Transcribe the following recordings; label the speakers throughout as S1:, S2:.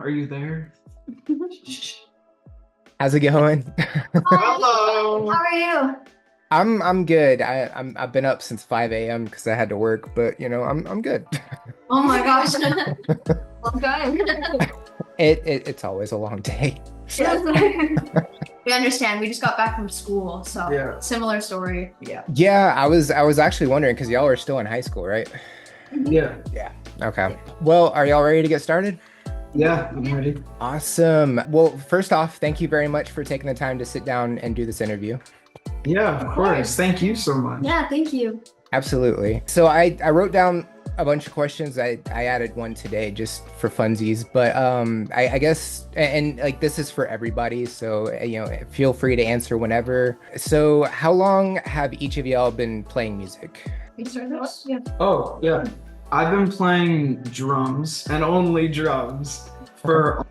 S1: are you there?
S2: How's it going?
S1: Hello.
S3: How are you?
S2: I'm good. I've been up since 5 a.m. because I had to work, but I'm good.
S3: Oh my gosh. Long time.
S2: It's always a long day.
S3: Yes. We understand. We just got back from school, so
S1: Yeah.
S3: similar story. Yeah.
S2: Yeah, I was actually wondering because y'all are still in high school, right?
S1: Yeah.
S2: Yeah. Okay. Well, are y'all ready to get started?
S1: Yeah, I'm ready.
S2: Awesome. Well, first off, thank you very much for taking the time to sit down and do this interview.
S1: Yeah, of course. Thank you so much.
S3: Yeah, thank you.
S2: Absolutely. So I wrote down a bunch of questions. I added one today just for funsies, but I guess and like this is for everybody, so feel free to answer whenever. So how long have each of y'all been playing music?
S3: You start this? Yeah.
S1: Oh, yeah. I've been playing drums and only drums for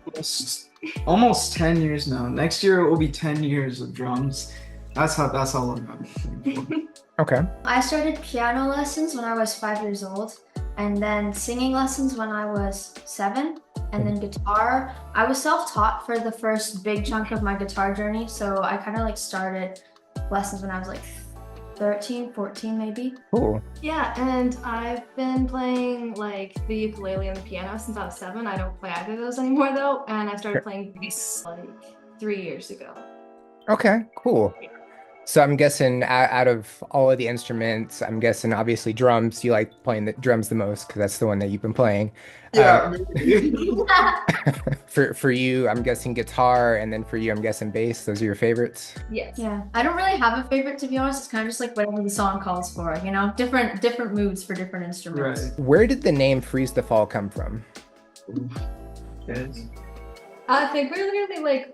S1: almost 10 years now. Next year it will be 10 years of drums. That's how long I've been playing for.
S2: Okay.
S3: I started piano lessons when I was 5 years old, and then singing lessons when I was 7, and then guitar. I was self-taught for the first big chunk of my guitar journey, so I kind of like started lessons when I was like 13, 14 maybe.
S2: Cool.
S4: Yeah, and I've been playing like the ukulele and the piano since I was 7. I don't play either of those anymore though, and I started playing bass like 3 years ago.
S2: Okay, cool. So I'm guessing out of all of the instruments, I'm guessing obviously drums, you like playing the drums the most because that's the one that you've been playing.
S1: Yeah.
S2: For you, I'm guessing guitar, and then for you, I'm guessing bass. Those are your favorites?
S4: Yes.
S3: Yeah, I don't really have a favorite, to be honest. It's kind of just like whatever the song calls for, different moods for different instruments.
S1: Right.
S2: Where did the name Freeze the Fall come from?
S1: Yes.
S4: I think we're literally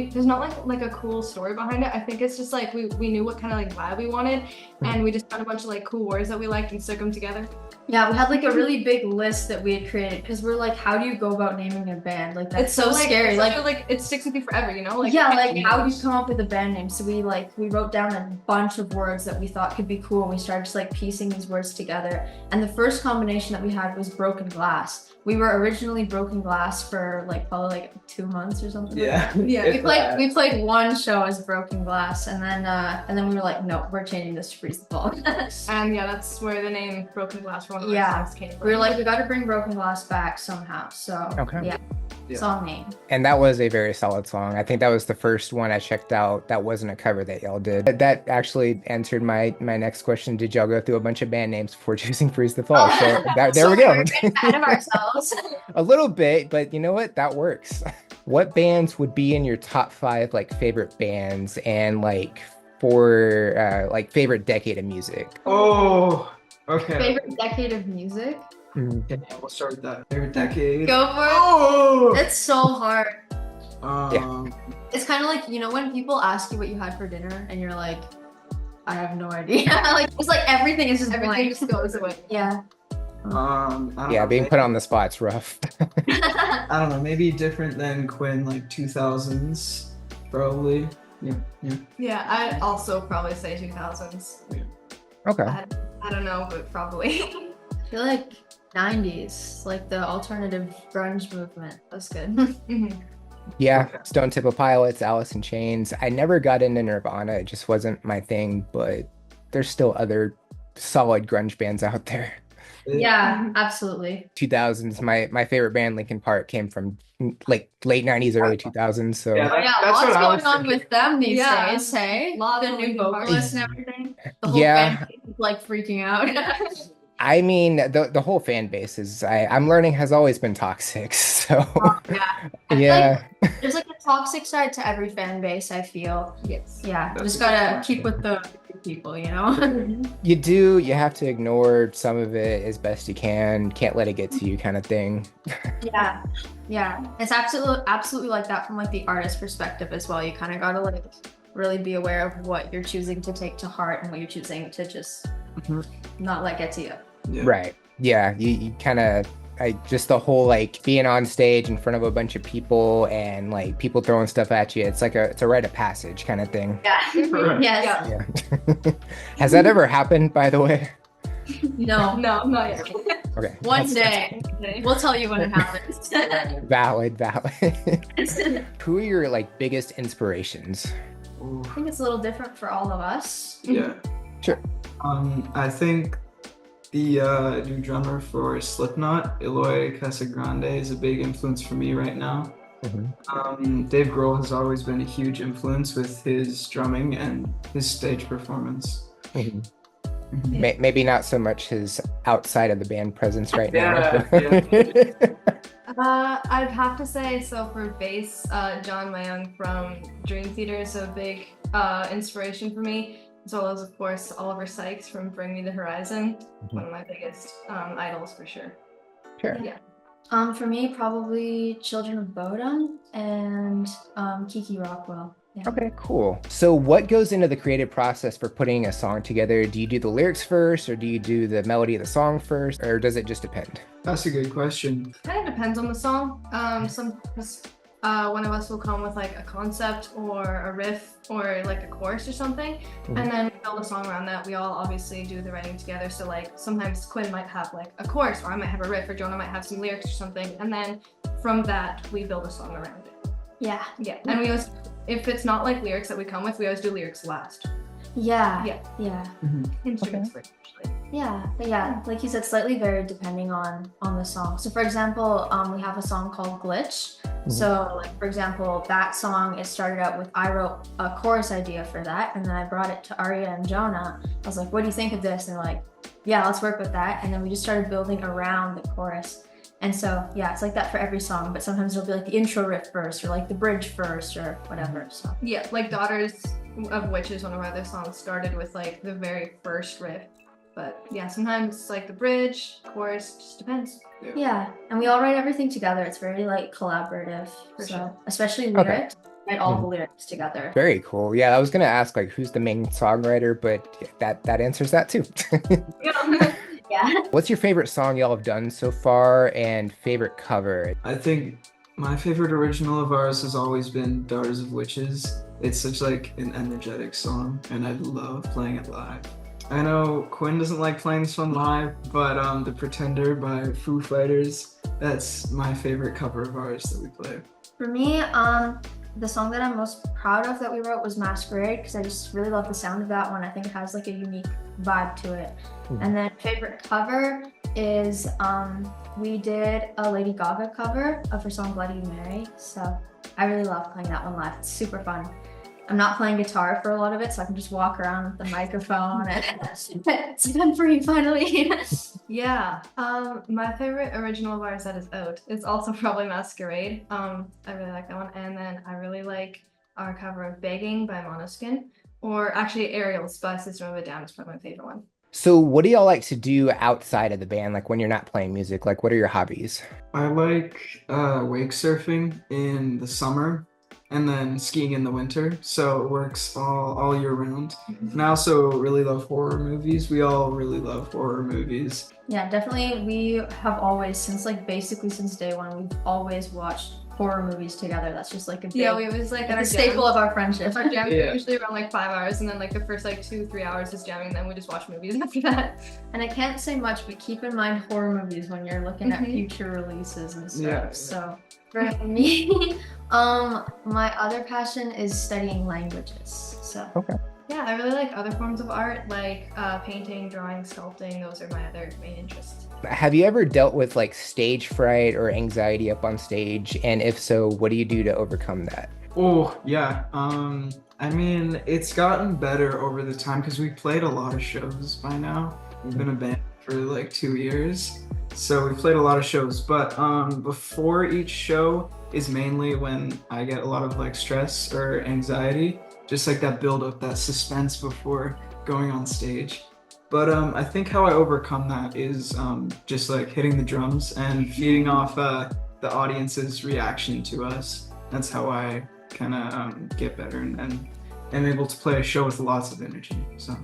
S4: there's not like a cool story behind it. I think it's just like we knew what kind of like vibe we wanted, and we just found a bunch of like cool words that we liked and stuck them together.
S3: Yeah, we had like a really big list that we had created because we're like, how do you go about naming a band? Like that's so scary.
S4: Like it sticks with you forever, you know? Like
S3: yeah, like how do you come up with a band name? So we wrote down a bunch of words that we thought could be cool. And we started just like piecing these words together. And the first combination that we had was Broken Glass. We were originally Broken Glass for like probably like 2 months or something.
S1: Yeah.
S4: Yeah.
S3: We played one show as Broken Glass, and then we were like, no, we're changing this to Freeze the Fall.
S4: And yeah, that's where the name Broken Glass for one of our
S3: Yeah.
S4: songs came from.
S3: We were like, we got to bring Broken Glass back somehow. So
S2: Okay.
S3: yeah, song name.
S2: And that was a very solid song. I think that was the first one I checked out that wasn't a cover that y'all did. That actually answered my next question. Did y'all go through a bunch of band names before choosing Freeze the Fall? So there we go.
S3: We're getting ahead of ourselves.
S2: A little bit, but you know what? That works. What bands would be in your top 5 like favorite bands and like for like favorite decade of music?
S1: Oh, okay.
S3: Favorite decade of music?
S1: Okay, we'll start with that. Favorite decade.
S3: Go for it.
S1: Oh!
S3: It's so hard.
S1: Um,
S3: It's kind of like, when people ask you what you had for dinner and you're like, I have no idea. Like it's like everything is just
S4: Everything
S3: blank.
S4: just goes away.
S3: Yeah.
S1: I don't
S2: Yeah,
S1: know,
S2: being put on the spot's rough.
S1: I don't know, maybe different than Quinn, like 2000s, probably. Yeah.
S4: Yeah, I'd also probably say 2000s.
S2: Okay.
S4: I don't know, but probably.
S3: I feel like 90s, like the alternative grunge movement. That's good.
S4: Mhm.
S2: Yeah, Stone Temple Pilots, Alice in Chains. I never got into Nirvana. It just wasn't my thing, but there's still other solid grunge bands out there.
S3: Yeah, absolutely.
S2: 2000s, my favorite band, Linkin Park, came from like late 90s, early 2000s. So
S1: Yeah.
S3: Oh, yeah,
S1: That's
S3: lots
S1: what I was
S3: going on
S1: thinking.
S3: with them these
S4: Yeah.
S3: days, hey?
S4: Lots
S3: The
S4: of
S3: new
S4: Linkin Park.
S3: vocalist and everything. The whole
S2: Yeah.
S3: band is like freaking out.
S2: I mean, the whole fan base is, I'm learning, has always been toxic. So
S3: Yeah. I feel
S2: yeah.
S3: There's like a toxic side to every fan base, I feel.
S4: Yes.
S3: Yeah,
S1: That's
S3: just
S1: a
S3: gotta
S1: good
S3: keep with the good people, you know?
S2: You have to ignore some of it as best you can. Can't let it get to you kind of thing.
S3: Yeah, yeah. It's absolutely like that from like the artist perspective as well. You kind of gotta like really be aware of what you're choosing to take to heart and what you're choosing to just
S1: Mhm.
S3: not let get to you.
S1: Yeah.
S2: Right. Yeah. You kind of, just the whole like being on stage in front of a bunch of people and like people throwing stuff at you. It's a rite of passage kind of thing.
S3: Yeah.
S1: Right.
S3: Yes.
S4: Yeah.
S2: Yeah. Has that ever happened, by the way?
S3: No,
S4: No, not yet.
S2: Okay.
S3: one
S2: that's-
S3: day. We'll tell you when it happens.
S2: Valid. Who are your like biggest inspirations?
S1: Ooh,
S3: I think it's a little different for all of us.
S1: yeah.
S2: Sure.
S1: I think the new drummer for Slipknot, Eloy Casagrande, is a big influence for me right now. Dave Grohl has always been a huge influence with his drumming and his stage performance.
S2: Mhm.
S1: Mhm.
S2: Maybe not so much his outside of the band presence right
S1: Yeah,
S2: now.
S4: I'd have to say, so for bass, John Mayung from Dream Theater is a big inspiration for me, as well as, of course, Oliver Sykes from Bring Me the Horizon, one of my biggest idols for sure.
S2: Sure.
S4: Yeah.
S3: For me, probably Children of Bodom and Kiki Rockwell. Yeah.
S2: Okay, cool. So what goes into the creative process for putting a song together? Do you do the lyrics first, or do you do the melody of the song first, or does it just depend?
S1: That's a good question.
S4: Kind of depends on the song. One of us will come with like a concept or a riff or like a chorus or something, and then we build a song around that. We all obviously do the writing together. So like sometimes Quinn might have like a chorus, or I might have a riff, or Jonah might have some lyrics or something, and then from that we build a song around it.
S3: Yeah.
S4: Yeah, and we always, if it's not like lyrics that we come with, we always do lyrics last.
S3: Yeah.
S4: Yeah.
S3: Yeah.
S4: Instruments first, usually.
S3: Yeah, but yeah, like you said, slightly varied depending on the song. So for example, we have a song called Glitch. So like for example, that song, it started out with, I wrote a chorus idea for that, and then I brought it to Arya and Jonah. I was like, what do you think of this? And they're like, yeah, let's work with that. And then we just started building around the chorus. And so yeah, it's like that for every song, but sometimes it'll be like the intro riff first, or like the bridge first, or whatever. So
S4: Yeah, like Daughters of Witches, one of our other songs, started with like the very first riff. But yeah, sometimes it's like the bridge, chorus, just depends.
S3: yeah, and we all write everything together. It's very like collaborative.
S4: For
S3: So
S4: sure.
S3: especially
S2: Okay.
S3: lyrics, write all the lyrics together.
S2: Very cool. Yeah, I was gonna ask like who's the main songwriter, but that answers that too.
S3: Yeah.
S2: What's your favorite song y'all have done so far, and favorite cover?
S1: I think my favorite original of ours has always been Daughters of Witches. It's such like an energetic song, and I love playing it live. I know Quinn doesn't like playing this one live, but The Pretender by Foo Fighters, that's my favorite cover of ours that we play.
S3: For me, the song that I'm most proud of that we wrote was Masquerade, because I just really love the sound of that one. I think it has like a unique vibe to it. And then favorite cover is we did a Lady Gaga cover of her song Bloody Mary. So I really love playing that one live. It's super fun. I'm not playing guitar for a lot of it, so I can just walk around with the microphone and it's been free finally.
S4: Yeah, my favorite original of ours that is out is also probably Masquerade. I really like that one. And then I really like our cover of Begging by Monoskin, or actually Ariel's by System of a Down is probably my favorite one.
S2: So what do y'all like to do outside of the band, like when you're not playing music? Like what are your hobbies?
S1: I like wake surfing in the summer and then skiing in the winter, so it works all year round. And I also really love horror movies. We all really love horror movies.
S3: Yeah, definitely. We have always, since like basically since day one, we've always watched horror movies together. That's just like a big,
S4: Yeah, we always like
S3: like
S4: our
S3: a staple of our friendship.
S4: Our jams
S1: Yeah.
S4: are usually around like 5 hours, and then like the first like 2-3 hours is jamming, and then we just watch movies after that.
S3: And I can't say much, but keep in mind horror movies when you're looking at
S4: Mhm.
S3: future releases and stuff.
S1: Yeah.
S3: So for me, my other passion is studying languages. So
S4: Yeah, I really like other forms of art, like painting, drawing, sculpting. Those are my other main interests.
S2: Have you ever dealt with like stage fright or anxiety up on stage? And if so, what do you do to overcome that?
S1: Oh, yeah. I mean, it's gotten better over the time because we played a lot of shows by now. We've been a band for like 2 years. So we played a lot of shows, but before each show is mainly when I get a lot of like stress or anxiety, just like that build up, that suspense before going on stage. But I think how I overcome that is just like hitting the drums and feeding off the audience's reaction to us. That's how I kind of get better and am able to play a show with lots of energy. So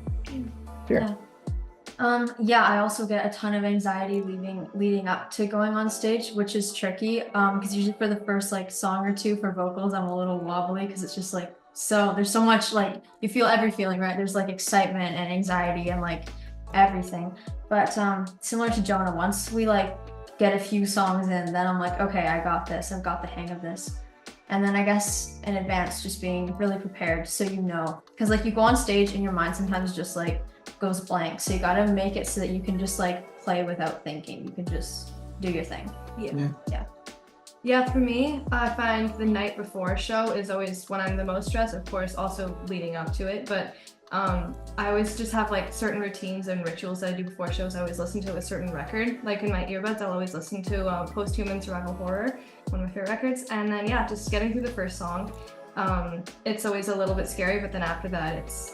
S2: Sure.
S3: Yeah, I also get a ton of anxiety leading up to going on stage, which is tricky. Because usually for the first like song or two for vocals, I'm a little wobbly because it's just like there's so much like you feel every feeling, right? There's like excitement and anxiety and like everything. But similar to Jonah, once we like get a few songs in, then I'm like, okay, I got this. I've got the hang of this. And then I guess in advance, just being really prepared so you know, because like you go on stage and your mind sometimes just like goes blank. So you got to make it so that you can just like play without thinking. You can just do your thing.
S4: Yeah, for me, I find the night before a show is always when I'm the most stressed, of course, also leading up to it. But I always just have like certain routines and rituals that I do before shows. I always listen to a certain record. Like in my earbuds, I'll always listen to Post-Human Survival Horror, one of my favorite records. And then, yeah, just getting through the first song. It's always a little bit scary, but then after that, it's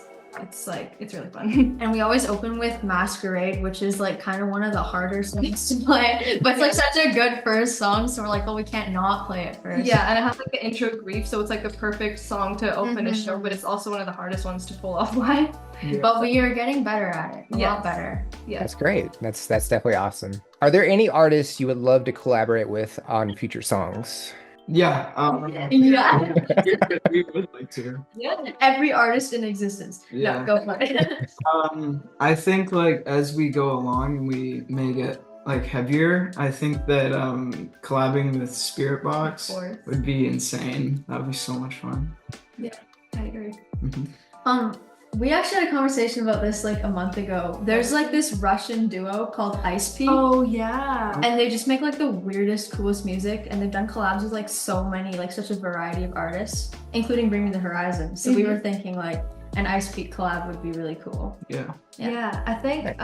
S4: really fun.
S3: And we always open with Masquerade, which is like kind of one of the harder songs to play, but it's like such a good first song, so we're like, well, we can't not play it first.
S4: Yeah, and it has like the intro Grief, so it's like the perfect song to open a show, but it's also one of the hardest ones to pull off live.
S3: But we are getting better at it, a lot better.
S4: Yeah,
S2: That's great. That's definitely awesome. Are there any artists you would love to collaborate with on future songs?
S1: Yeah.
S3: Yeah.
S1: We would like to.
S3: Every artist in existence.
S1: Yeah.
S3: No, go for it.
S1: I think like as we go along, we may get like heavier. I think that collabing with Spirit Box
S4: Of course.
S1: would be insane. That would be so much fun.
S4: I agree.
S3: We actually had a conversation about this like a month ago. There's like this Russian duo called Ice Peak.
S4: Oh yeah.
S3: And they just make like the weirdest, coolest music, and they've done collabs with like so many, like such a variety of artists, including Bring Me the Horizon. So we were thinking like an Ice Peak collab would be really cool.
S4: Yeah, I think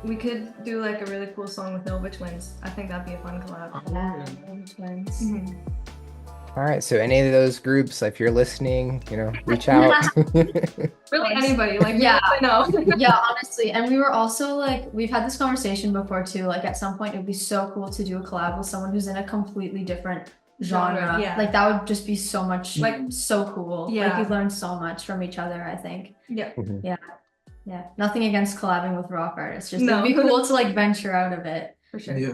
S4: we could do like a really cool song with Nova Twins. I think that'd be a fun collab.
S3: Twins.
S2: All right, so any of those groups, if you're listening, reach out.
S4: Really anybody, like
S3: Yeah.
S4: I know.
S3: Yeah, honestly. And we were also like, we've had this conversation before too, like at some point it would be so cool to do a collab with someone who's in a completely different genre.
S4: Yeah.
S3: Like that would just be so much, like so cool.
S4: Yeah.
S3: Like you learn so much from each other, I think.
S4: Yeah.
S3: Yeah. Nothing against collabing with rock artists. Just
S4: No.
S3: it'd be cool to like venture out of it.
S4: For sure.
S1: Yeah.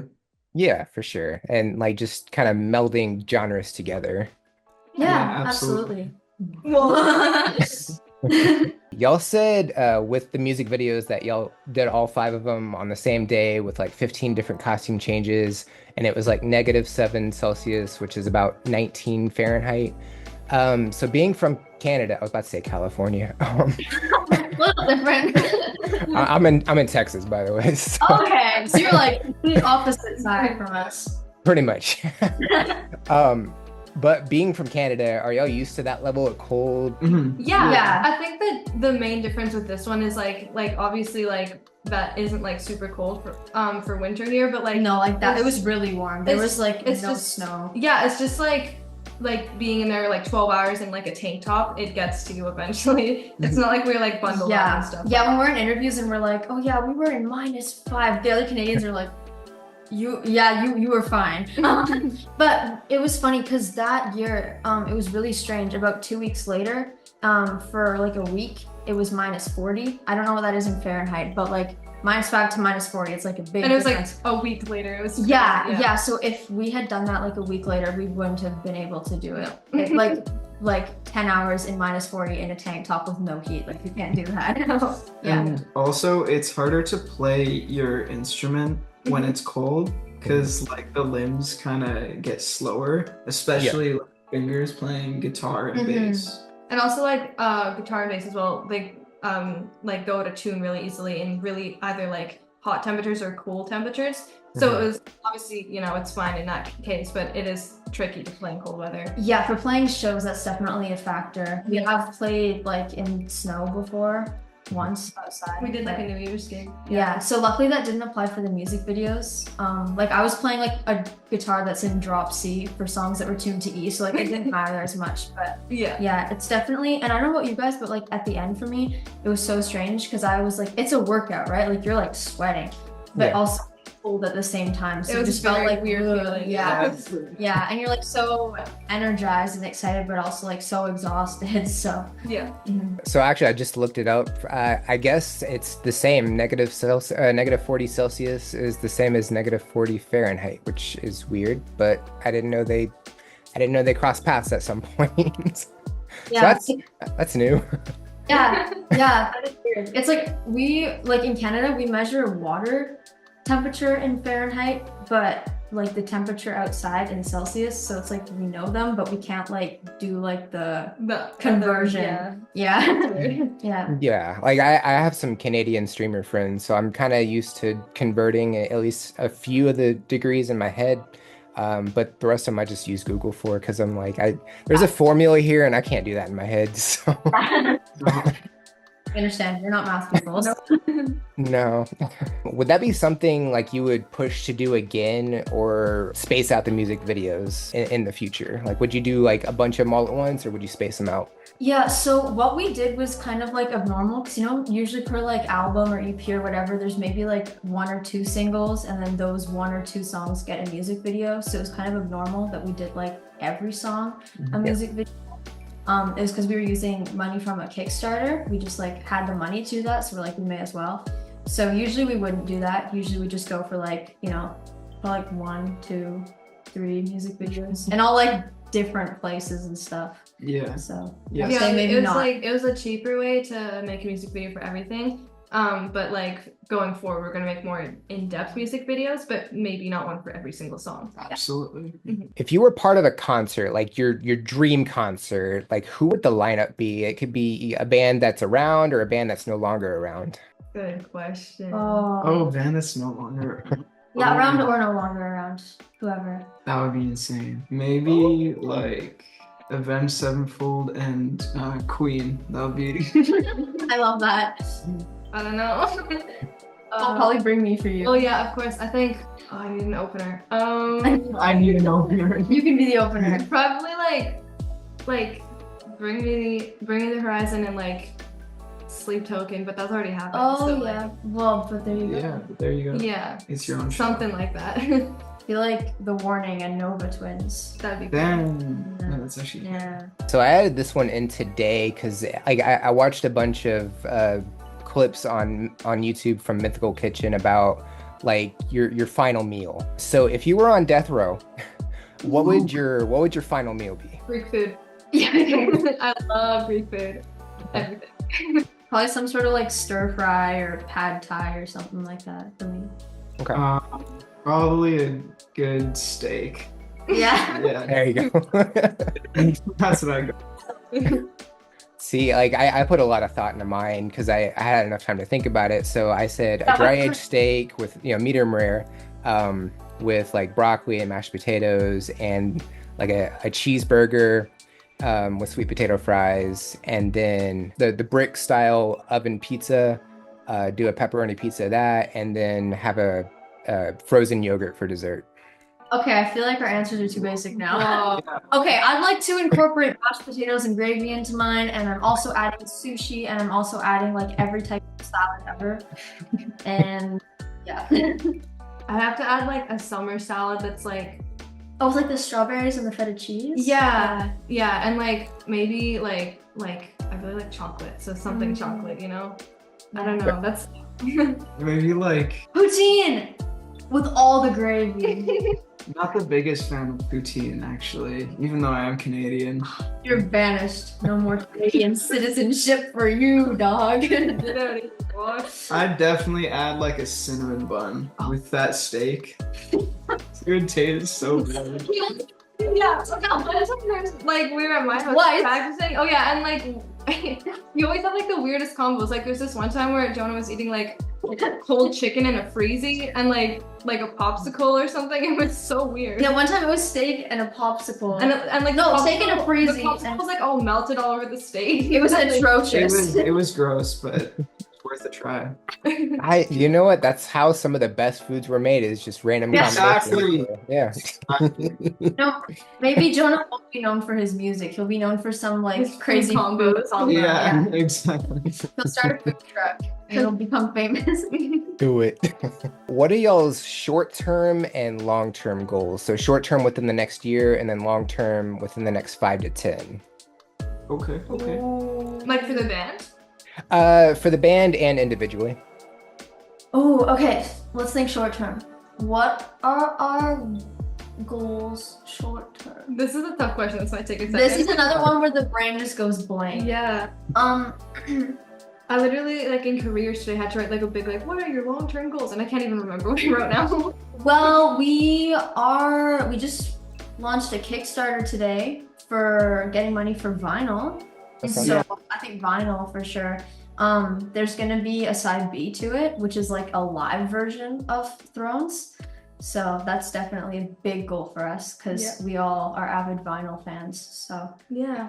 S2: Yeah, for sure. And like just kind of melding genres together.
S3: Yeah,
S1: absolutely.
S2: Y'all said with the music videos that y'all did all 5 of them on the same day with like 15 different costume changes, and it was like -7 Celsius, which is about 19 Fahrenheit. So being from Canada, I was about to say California.
S3: A little different.
S2: I'm in Texas, by the way. So
S3: Okay, so you're like the opposite side from us.
S2: pretty much. But being from Canada, are y'all used to that level of cold?
S3: Yeah.
S4: I think that the main difference with this one is like obviously like that isn't like super cold for winter here, but like
S3: No, like that. It was really warm. There was like
S4: it's
S3: no
S4: just-
S3: snow.
S4: yeah, it's just like being in there like 12 hours in like a tank top, it gets to you eventually. It's not like we're like bundled up and stuff.
S3: Yeah, when we're in interviews and we're like, oh yeah, we were in -5. The other Canadians are like, you were fine. But it was funny because that year, it was really strange. About 2 weeks later, for like a week, it was -40. I don't know what that is in Fahrenheit, but like -5 to -40, it's like a big
S4: And it was
S3: difference.
S4: like a week later. It was
S3: Yeah. So if we had done that like a week later, we wouldn't have been able to do it. Like 10 hours in -40 in a tank top with no heat. Like you can't do that. Yeah.
S1: And also, it's harder to play your instrument when it's cold because like the limbs kind of get slower, especially like, fingers playing guitar and bass.
S4: And also like guitar and bass as well, like go to tune really easily in really either like hot temperatures or cool temperatures. So it was obviously, it's fine in that case, but it is tricky to play in cold weather.
S3: Yeah, for playing shows, that's definitely a factor. We have played like in snow before, once outside.
S4: We did like a New Year's gig.
S3: Yeah, so luckily that didn't apply for the music videos. Like I was playing like a guitar that's in drop C for songs that were tuned to E, so like it didn't matter as much. But yeah, it's definitely, and I don't know about you guys, but like at the end for me, it was so strange because I was like, it's a workout, right? Like you're like sweating, but also cold at the same time. So
S4: it was
S3: just felt
S4: very
S3: like
S4: weird feeling.
S3: Yeah, and you're like so energized and excited, but also like so exhausted. So
S4: Yeah.
S2: So actually, I just looked it up. I guess it's the same. -40 Celsius is the same as -40 Fahrenheit, which is weird. But I didn't know they crossed paths at some point.
S3: yeah,
S2: So that's new.
S3: Yeah, yeah, that is weird. It's like like in Canada, we measure water temperature in Fahrenheit, but like the temperature outside in Celsius. So it's like we know them, but we can't like do like the conversion. Yeah. Yeah.
S2: Yeah, like I have some Canadian streamer friends, so I'm kind of used to converting at least a few of the degrees in my head. But the rest of them I just use Google for because I'm like, there's a formula here and I can't do that in my head. So
S3: I understand. You're not math people.
S2: no. Would that be something like you would push to do again or space out the music videos in the future? Like, would you do like a bunch of them all at once or would you space them out?
S3: Yeah, so what we did was kind of like abnormal because usually per like album or EP or whatever, there's maybe like 1 or 2 singles and then those 1 or 2 songs get a music video. So it was kind of abnormal that we did like every song a music video. It was because we were using money from a Kickstarter. We just like had the money to do that, so we're like, we may as well. So usually we wouldn't do that. Usually we just go for like, for like 1, 2, 3 music videos and all like different places and stuff.
S1: Yeah.
S3: So
S1: Yeah.
S3: I'd say maybe
S4: it was
S3: not.
S4: like it was a cheaper way to make a music video for everything. But like going forward, we're gonna make more in-depth music videos, but maybe not one for every single song.
S1: Absolutely.
S2: If you were part of a concert, like your dream concert, like who would the lineup be? It could be a band that's around or a band that's no longer around.
S4: Good question.
S1: Oh, Van, that's no longer.
S3: Yeah, around or no longer around, whoever.
S1: That would be insane. Maybe like Avenged Sevenfold and Queen. That would be.
S3: I love that.
S4: I don't know.
S3: I'll probably bring me for you.
S4: Oh yeah, of course. I think I need an opener.
S1: I need an opener.
S3: You can be the opener.
S4: Probably like bring me the horizon and like Sleep Token, but that's already happened.
S3: Oh
S4: so,
S3: yeah. Well, but there you go.
S1: Yeah, but there you go.
S4: Yeah.
S1: It's your own show.
S4: Something like that.
S3: I feel like The Warning and Nova Twins.
S4: That'd be cool.
S1: Then no, that's actually.
S3: Yeah.
S2: So I added this one in today because I watched a bunch of clips on YouTube from Mythical Kitchen about like your final meal. So if you were on death row, what would your final meal be?
S4: Greek food.
S3: Yeah.
S4: I love Greek food. Everything.
S3: Probably some sort of like stir fry or pad thai or something like that for me.
S2: Okay.
S1: Probably a good steak.
S3: Yeah.
S1: Yeah,
S2: There you go.
S1: that's what I go.
S2: See, like I put a lot of thought into mine because I had enough time to think about it. So I said a dry aged steak with medium rare, with like broccoli and mashed potatoes and like a cheeseburger with sweet potato fries, and then the brick style oven pizza, do a pepperoni pizza of that, and then have a frozen yogurt for dessert.
S3: Okay, I feel like our answers are too basic now.
S4: Oh,
S3: Okay, I'd like to incorporate mashed potatoes and gravy into mine, and I'm also adding sushi, and I'm also adding like every type of salad ever. And yeah.
S4: I have to add like a summer salad that's like
S3: Oh, with like the strawberries and the feta cheese?
S4: yeah, and like maybe like I really like chocolate, so something chocolate, I don't know. That's
S1: Maybe like
S3: Poutine! With all the gravy.
S1: not the biggest fan of poutine actually, even though I am Canadian.
S3: You're banished. No more Canadian citizenship for you, dog.
S1: I'd definitely add like a cinnamon bun with that steak. It would taste so good.
S4: yeah. So no, but sometimes like we were at my house
S3: What?
S4: practicing. Oh yeah, and like you always have like the weirdest combos. Like there's this one time where Jonah was eating like cold chicken and a freezy and like a popsicle or something. It was so weird.
S3: Yeah, one time it was steak and a popsicle.
S4: And like
S3: No,
S4: the
S3: steak and a freezy.
S4: The popsicle was like all melted all over the steak.
S3: It was
S1: It
S3: atrocious.
S1: was gross, but it's worth a try.
S2: You know what? That's how some of the best foods were made, is just random
S3: Yeah.
S2: combinations.
S1: Exactly.
S2: Yeah.
S3: No, maybe Jonah won't be known for his music. He'll be known for some like
S4: His
S3: crazy
S4: combos.
S3: food.
S1: Yeah, exactly.
S3: He'll start a food truck and he'll become famous.
S2: Do it. What are y'all's short-term and long-term goals? So short-term within the next year, and then long-term within the next 5 to 10.
S1: Okay.
S4: Like for the band?
S2: For the band and individually.
S3: Oh, okay. Let's think short term. What are our goals short term.
S4: This is a tough question. This might take a second.
S3: This is another one where the brain just goes blank.
S4: Yeah. I literally, like, in careers today, had to write, like, a big, like, what are your long-term goals? And I can't even remember what I wrote now.
S3: Well, we just launched a Kickstarter today for getting money for vinyl.
S2: Okay.
S3: So
S1: Yeah.
S3: I think vinyl for sure. There's gonna be a side B to it, which is like a live version of Thrones. So that's definitely a big goal for us because we all are avid vinyl fans. So
S4: Yeah.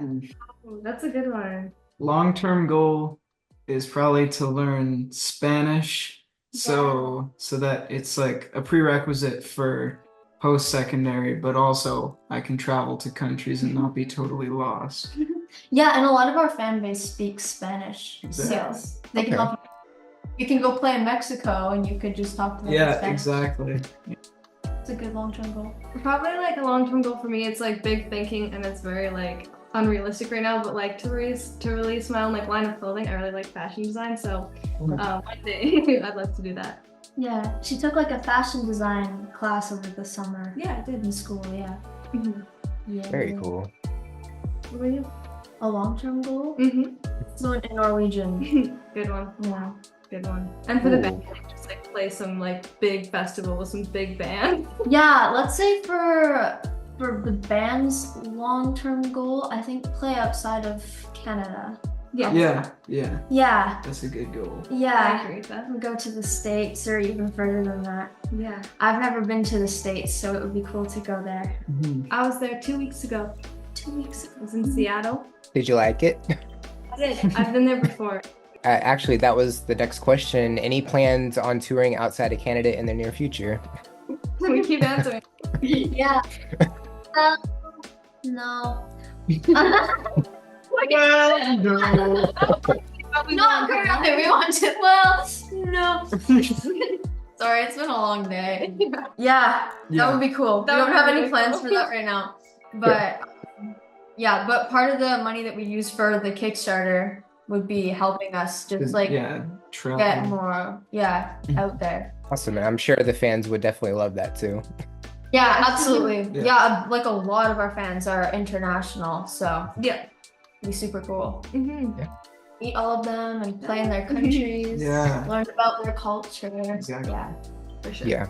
S4: Oh, that's a good one.
S1: Long-term goal is probably to learn Spanish, so that it's like a prerequisite for post-secondary, but also I can travel to countries and not be totally lost.
S3: yeah, and a lot of our fan base speaks Spanish.
S1: Exactly.
S3: So they can
S2: Okay.
S3: help. You can go play in Mexico and you could just talk to them in
S1: Yeah,
S3: Spanish.
S1: exactly.
S3: It's a good long-term goal.
S4: Probably, like, a long-term goal for me, it's, like, big thinking, and it's very, like, unrealistic right now, but, like, to release my own, like, line of clothing. I really like fashion design, so one day I'd love to do that.
S3: Yeah, she took like a fashion design class over the summer.
S4: Yeah, I did.
S3: In school, yeah. Yeah.
S2: Very cool.
S4: What about you?
S3: A long-term goal?
S4: Mm-hmm.
S3: Fluent in Norwegian.
S4: Good one.
S3: Yeah.
S4: Good one. And for the
S2: Ooh.
S4: band, just, like, play some, like, big festival with some big band.
S3: Yeah, let's say for the band's long-term goal, I think play outside of Canada.
S1: Yeah,
S3: Yeah.
S1: that's a good goal.
S4: I
S3: Yeah.
S4: agree with that.
S3: Go to the States or even further than that.
S4: Yeah.
S3: I've never been to the States, so it would be cool to go there.
S1: Mhm.
S4: I was there 2 weeks ago.
S3: 2 weeks ago.
S4: I was in Seattle.
S2: Did you like it?
S4: I did. I've been there before.
S2: Actually, that was the next question. Any plans on touring outside of Canada in the near future?
S4: We keep answering.
S3: Yeah. No.
S1: Well, no.
S3: Not currently. We want to. Well, no. Sorry, it's been a long day. Yeah, that would be cool.
S4: That
S3: we
S4: would
S3: don't
S4: be
S3: have any
S4: really
S3: plans
S4: cool.
S3: for that right now. But yeah, but part of the money that we use for the Kickstarter would be helping us just like
S1: yeah, travel.
S3: get more out there.
S2: Awesome, and I'm sure the fans would definitely love that too.
S3: Yeah, absolutely.
S1: Yeah.
S3: Yeah, like a lot of our fans are international, so
S4: Yeah.
S3: it'd be super cool.
S4: Mm-hmm.
S3: Meet all of them and play in their countries.
S1: Yeah.
S3: Learn about their culture.
S1: Exactly.
S3: Yeah.
S4: For sure.
S2: Yeah,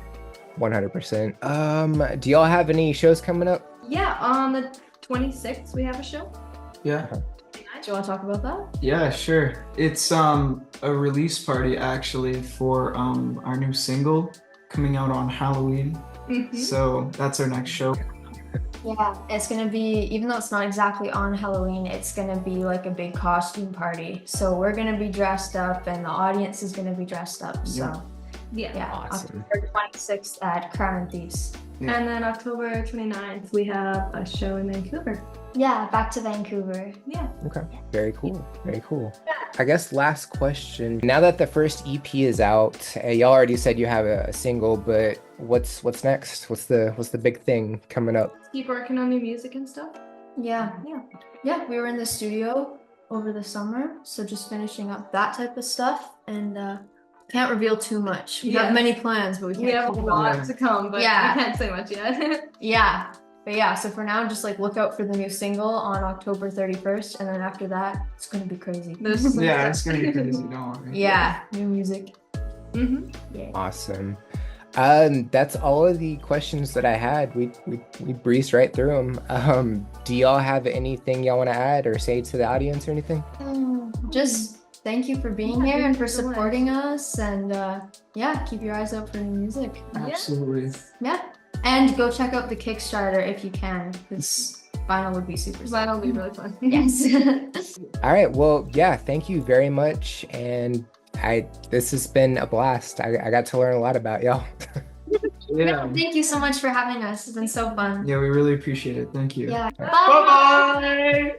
S2: 100%. Do y'all have any shows coming up?
S4: Yeah, on the 26th, we have a show.
S1: Yeah.
S3: Do you want to talk about that?
S1: Yeah, sure. It's a release party actually for our new single coming out on Halloween.
S4: Mm-hmm.
S1: So that's our next show.
S3: Yeah, it's gonna be, even though it's not exactly on Halloween, it's gonna be like a big costume party. So we're gonna be dressed up and the audience is gonna be dressed up. So yeah,
S2: Awesome.
S3: October 26th at Crown and Thieves.
S1: Yeah.
S4: And then October 29th, we have a show in Vancouver.
S3: Yeah, back to Vancouver.
S4: Yeah.
S2: Okay. Very cool. Very cool. I guess last question. Now that the first EP is out, y'all already said you have a single, but what's next? What's the big thing coming up?
S4: Keep working on new music and stuff.
S3: Yeah.
S4: Yeah.
S3: Yeah, we were in the studio over the summer, so just finishing up that type of stuff and can't reveal too much. We
S4: Yeah.
S3: have many plans, but we can't
S4: We have a
S3: talk about
S4: lot
S1: Yeah.
S4: to come, but
S3: Yeah.
S4: we can't say much yet.
S3: Yeah. But yeah, so for now, just like look out for the new single on October 31st, and then after that, it's gonna be crazy.
S4: There's some
S1: Yeah, it's
S4: stuff.
S1: gonna be crazy. Don't worry.
S3: Yeah, new music.
S4: Mm-hmm.
S3: Yeah.
S2: Awesome. That's all of the questions that I had. We breezed right through them. Do y'all have anything y'all want to add or say to the audience or anything?
S3: Just thank you for being
S4: Yeah,
S3: here
S4: thank
S3: and
S4: you
S3: for
S4: so much.
S3: supporting us, and yeah, keep your eyes out for new music.
S1: Absolutely.
S3: Yeah, and go check out the Kickstarter if you can, because vinyl would be super.
S4: That'll be really fun.
S3: Yes.
S2: All right. Well, yeah, thank you very much. And this has been a blast. I got to learn a lot about y'all.
S1: Yeah.
S3: Thank you so much for having us. It's been so fun.
S1: Yeah, we really appreciate it. Thank you.
S3: Yeah.
S1: Bye-bye.